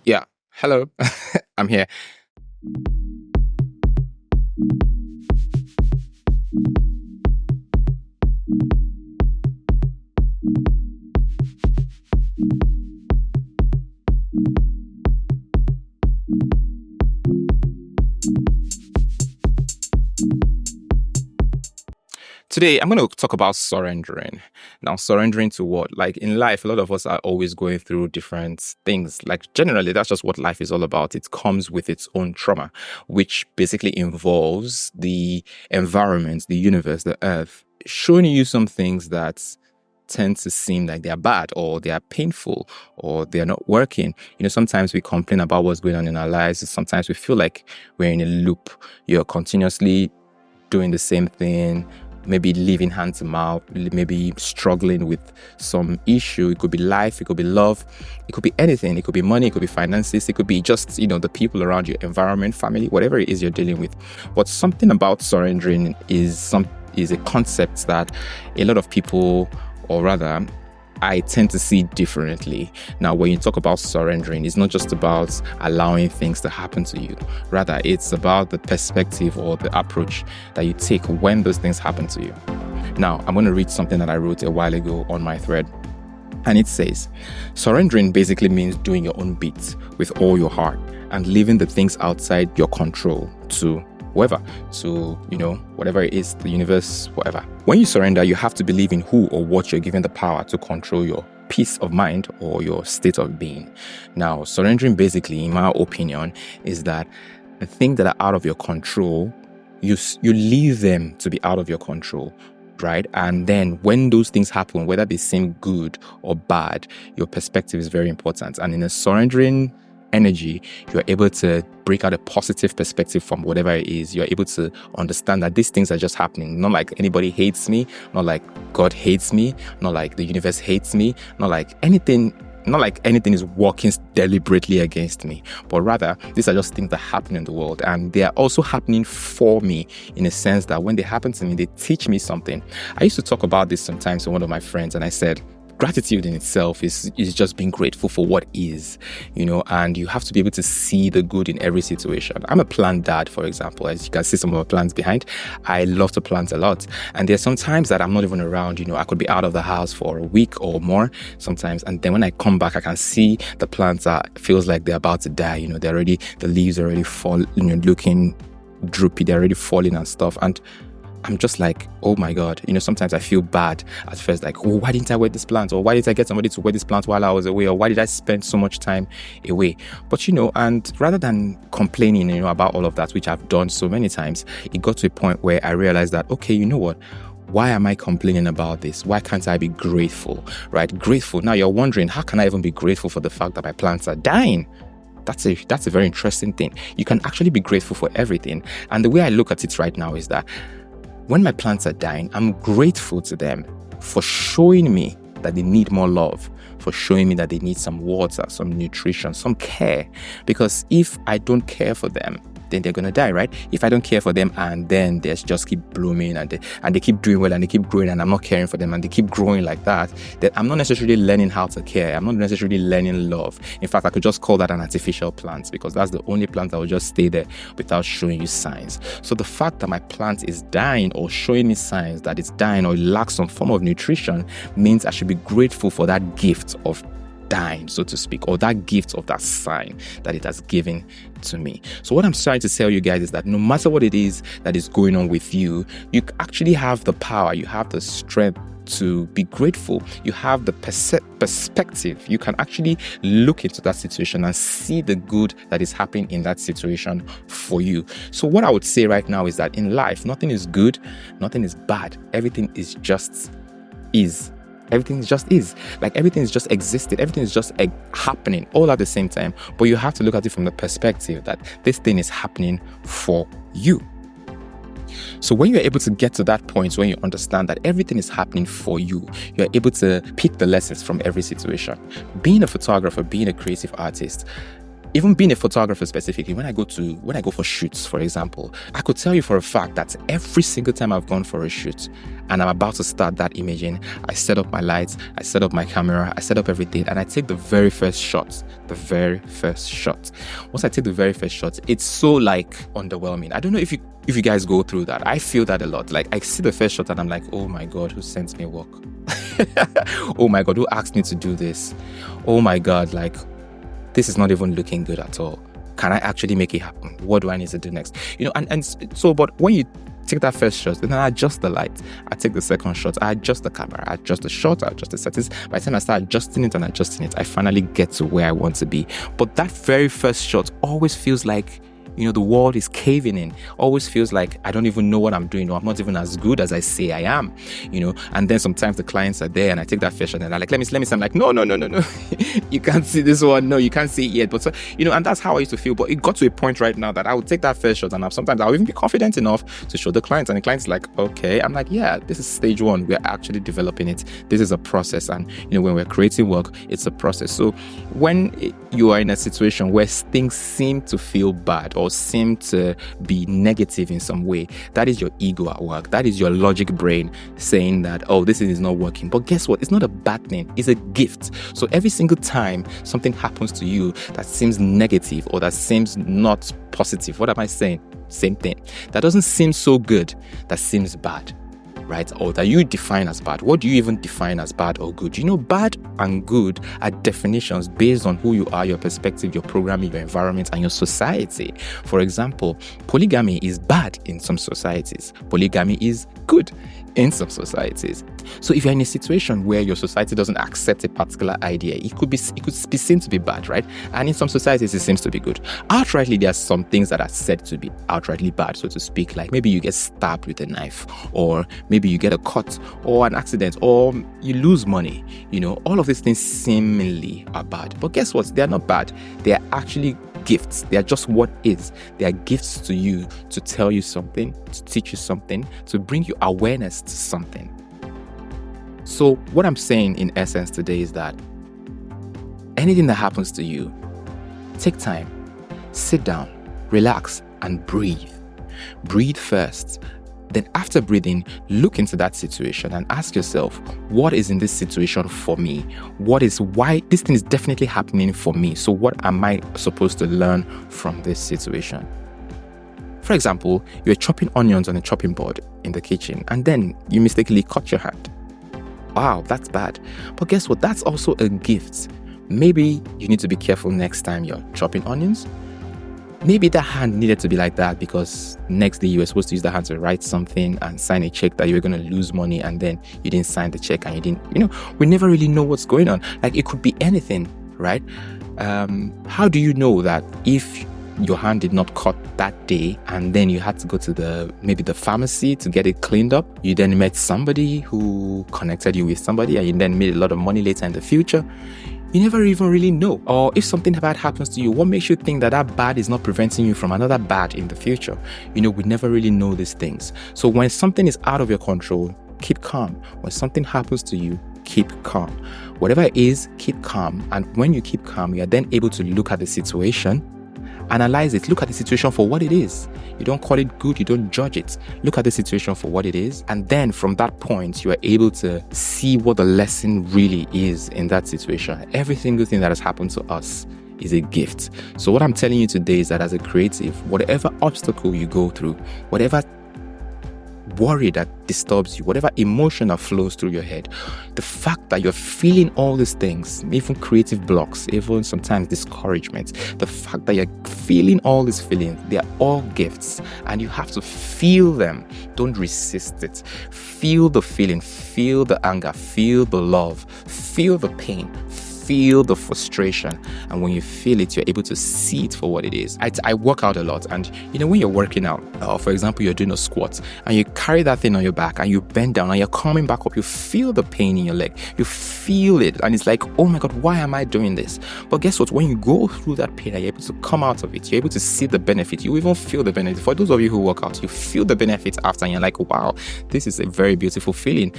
Yeah. Hello. I'm here. Today, I'm going to talk about surrendering. Now, surrendering to what? Like in life, a lot of us are always going through different things. Like generally, that's just what life is all about. It comes with its own trauma, which basically involves the environment, the universe, the earth, showing you some things that tend to seem like they're bad or they are painful or they're not working. Sometimes we complain about what's going on in our lives. Sometimes we feel like we're in a loop. You're continuously doing the same thing, maybe living hand to mouth, maybe struggling with some issue. It could be life, it could be love, it could be anything. It could be money, it could be finances, it could be just, the people around you, environment, family, whatever it is you're dealing with. But something about surrendering is a concept that a lot of people, or rather, I tend to see differently. Now, when you talk about surrendering, it's not just about allowing things to happen to you. Rather, it's about the perspective or the approach that you take when those things happen to you. Now, I'm going to read something that I wrote a while ago on my thread. And it says, surrendering basically means doing your own bit with all your heart and leaving the things outside your control to whoever, to, whatever it is, the universe, whatever. When you surrender, you have to believe in who or what you're given the power to control your peace of mind or your state of being. Now, surrendering basically, in my opinion, is that the things that are out of your control, you leave them to be out of your control, right? And then when those things happen, whether they seem good or bad, your perspective is very important. And in a surrendering energy, you're able to break out a positive perspective from whatever it is. You're able to understand that these things are just happening. Not like anybody hates me, not like God hates me, not like the universe hates me, not like anything is working deliberately against me, but rather these are just things that happen in the world, and they are also happening for me in a sense that when they happen to me, they teach me something. I used to talk about this sometimes to one of my friends, and I said, gratitude in itself is just being grateful for what is, and you have to be able to see the good in every situation. I'm a plant dad, for example. As you can see some of my plants behind, I love to plant a lot. And there's some times that I'm not even around, I could be out of the house for a week or more sometimes. And then when I come back, I can see the plants feels like they're about to die. The leaves are already fall, looking droopy, they're already falling and stuff. And I'm just like, oh my God, sometimes I feel bad at first, like, oh, why didn't I wear this plant? Or why did I get somebody to wear this plant while I was away? Or why did I spend so much time away? But, and rather than complaining, about all of that, which I've done so many times, it got to a point where I realized that, okay, you know what? Why am I complaining about this? Why can't I be grateful, right? Grateful. Now you're wondering, how can I even be grateful for the fact that my plants are dying? That's a very interesting thing. You can actually be grateful for everything. And the way I look at it right now is that when my plants are dying, I'm grateful to them for showing me that they need more love, for showing me that they need some water, some nutrition, some care. Because if I don't care for them, then they're going to die, right? If I don't care for them and then they just keep blooming and they keep doing well and they keep growing and I'm not caring for them and they keep growing like that, then I'm not necessarily learning how to care. I'm not necessarily learning love. In fact, I could just call that an artificial plant because that's the only plant that will just stay there without showing you signs. So the fact that my plant is dying or showing me signs that it's dying or it lacks some form of nutrition means I should be grateful for that gift of dying, so to speak, or that gift of that sign that it has given to me. So what I'm trying to tell you guys is that no matter what it is that is going on with you, you actually have the power, you have the strength to be grateful. You have the perspective. You can actually look into that situation and see the good that is happening in that situation for you. So what I would say right now is that in life, nothing is good, nothing is bad. Everything is just is. Everything just is. Like everything is just existed. Everything is just happening all at the same time. But you have to look at it from the perspective that this thing is happening for you. So when you're able to get to that point, when you understand that everything is happening for you, you're able to pick the lessons from every situation. Being a photographer, being a creative artist, even being a photographer specifically, when I go for shoots, for example, I could tell you for a fact that every single time I've gone for a shoot and I'm about to start that imaging, I set up my lights, I set up my camera, I set up everything, and I take the very first shot. Once I take the very first shot, it's so like underwhelming. I don't know if you guys go through that. I feel that a lot. Like I see the first shot and I'm like, oh my God, who sent me work? Oh my God, who asked me to do this? Oh my God, like this is not even looking good at all. Can I actually make it happen? What do I need to do next? But when you take that first shot, then I adjust the light. I take the second shot, I adjust the camera, I adjust the shot, I adjust the settings. By the time I start adjusting it, I finally get to where I want to be. But that very first shot always feels like, the world is caving in. Always feels like I don't even know what I'm doing, or I'm not even as good as I say I am, And then sometimes the clients are there and I take that first shot and they're like, let me see. I'm like, no. You can't see this one. No, you can't see it yet. But, and that's how I used to feel. But it got to a point right now that I would take that first shot and sometimes I'll even be confident enough to show the clients. And the client's like, okay. I'm like, yeah, this is stage one. We're actually developing it. This is a process. And, when we're creating work, it's a process. So when you are in a situation where things seem to feel bad or seem to be negative in some way, that is your ego at work. That is your logic brain saying that, oh, this is not working. But guess what? It's not a bad thing. It's a gift. So every single time something happens to you that seems negative or that seems not positive, what am I saying? Same thing. That doesn't seem so good, that seems bad, right? Or that you define as bad. What do you even define as bad or good? Bad and good are definitions based on who you are, your perspective, your programming, your environment, and your society. For example, polygamy is bad in some societies. Polygamy is good in some societies. So if you're in a situation where your society doesn't accept a particular idea, it could be seen to be bad, right? And in some societies, it seems to be good. Outrightly, there are some things that are said to be outrightly bad, so to speak. Like maybe you get stabbed with a knife, or maybe you get a cut, or an accident, or you lose money. All of these things seemingly are bad. But guess what? They are not bad. They are actually gifts. They are just what is. They are gifts to you to tell you something, to teach you something, to bring you awareness to something. So what I'm saying in essence today is that anything that happens to you, take time, sit down, relax, and breathe. Breathe first. Then after breathing, look into that situation and ask yourself, what is in this situation for me? Why this thing is definitely happening for me? So what am I supposed to learn from this situation? For example, you're chopping onions on a chopping board in the kitchen and then you mistakenly cut your hand. Wow, that's bad. But guess what? That's also a gift. Maybe you need to be careful next time you're chopping onions. Maybe that hand needed to be like that because next day you were supposed to use the hand to write something and sign a check that you were going to lose money, and then you didn't sign the check and you didn't, we never really know what's going on. Like it could be anything, right? How do you know that if your hand did not cut that day and then you had to go to the pharmacy to get it cleaned up, you then met somebody who connected you with somebody and you then made a lot of money later in the future? You never even really know. Or if something bad happens to you, what makes you think that bad is not preventing you from another bad in the future? We never really know these things. So when something is out of your control, keep calm. When something happens to you, keep calm. Whatever it is, keep calm. And when you keep calm, you are then able to look at the situation, analyze it, look at the situation for what it is. You don't call it good, you don't judge it. Look at the situation for what it is. And then from that point, you are able to see what the lesson really is in that situation. Every single thing that has happened to us is a gift. So what I'm telling you today is that as a creative, whatever obstacle you go through, whatever worry that disturbs you, whatever emotion that flows through your head, the fact that you're feeling all these things, even creative blocks, even sometimes discouragement, the fact that you're feeling all these feelings, they are all gifts and you have to feel them. Don't resist it. Feel the feeling, feel the anger, feel the love, feel the pain, feel the frustration, and when you feel it, you're able to see it for what it is. I work out a lot, and when you're working out, for example, you're doing a squat and you carry that thing on your back and you bend down and you're coming back up, you feel the pain in your leg, you feel it, and it's like, oh my God, why am I doing this? But guess what? When you go through that pain, you're able to come out of it, you're able to see the benefit, you even feel the benefit. For those of you who work out, you feel the benefit after, and you're like, wow, this is a very beautiful feeling.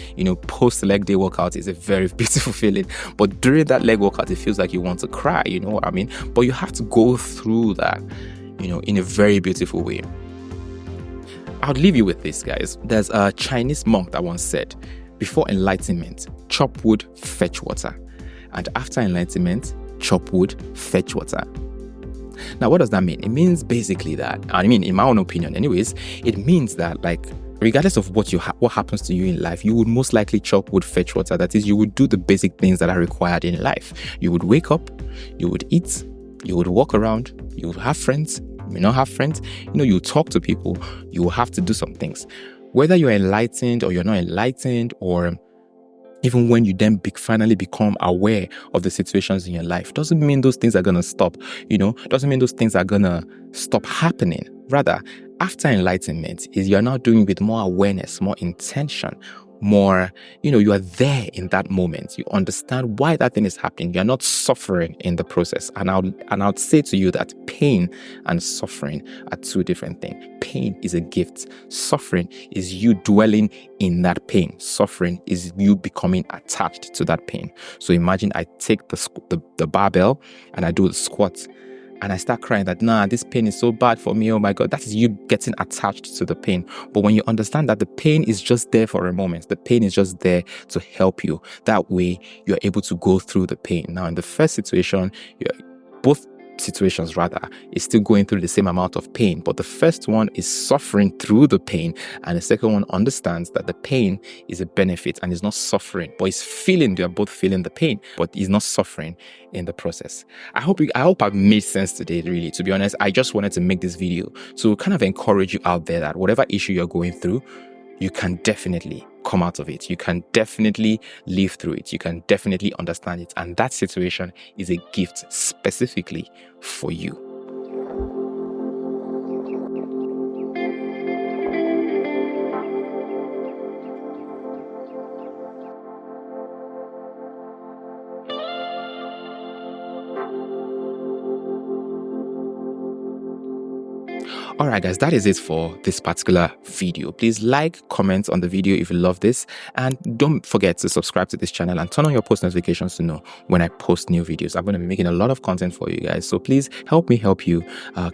Post leg day workout is a very beautiful feeling, but during that leg leg work out, it feels like you want to cry, you know what I mean? But you have to go through that, you know, in a very beautiful way. I'll leave you with this, guys. There's a Chinese monk that once said, before enlightenment, chop wood, fetch water. And after enlightenment, chop wood, fetch water. Now, what does that mean? It means basically that, I mean, in my own opinion anyways, it means that, like, regardless of what happens to you in life, you would most likely chop wood, fetch water. That is, you would do the basic things that are required in life. You would wake up, you would eat, you would walk around, you would have friends, you may not have friends, you know, you talk to people, you will have to do some things. Whether you're enlightened or you're not enlightened, or even when you then finally become aware of the situations in your life, doesn't mean those things are going to stop, you know, doesn't mean those things are going to stop happening. Rather, after enlightenment is you're now doing with more awareness, more intention, more, you know, you are there in that moment. You understand why that thing is happening. You're not suffering in the process. And I'll say to you that pain and suffering are two different things. Pain is a gift. Suffering is you dwelling in that pain. Suffering is you becoming attached to that pain. So imagine I take the barbell and I do the squat, and I start crying that, nah, this pain is so bad for me. Oh my God, that is you getting attached to the pain. But when you understand that the pain is just there for a moment, the pain is just there to help you. That way, you're able to go through the pain. Now, in the first situation, both situations rather, is still going through the same amount of pain, but the first one is suffering through the pain, and the second one understands that the pain is a benefit and is not suffering, but they're both feeling the pain, but is not suffering in the process. I hope I've made sense today. Really, to be honest, I just wanted to make this video to kind of encourage you out there that whatever issue you're going through, you can definitely come out of it. You can definitely live through it. You can definitely understand it. And that situation is a gift specifically for you. Alright guys, that is it for this particular video. Please like, comment on the video if you love this, and don't forget to subscribe to this channel and turn on your post notifications to know when I post new videos. I'm going to be making a lot of content for you guys, so please help me help you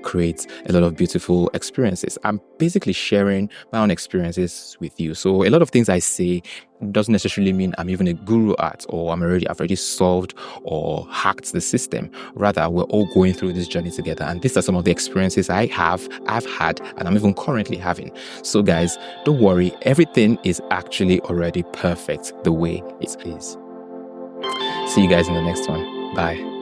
create a lot of beautiful experiences. I'm basically sharing my own experiences with you, so a lot of things I say doesn't necessarily mean I'm even a guru at, or I've already solved or hacked the system. Rather, we're all going through this journey together, and these are some of the experiences I've had, and I'm even currently having. So guys, don't worry, everything is actually already perfect the way it is. See you guys in the next one. Bye.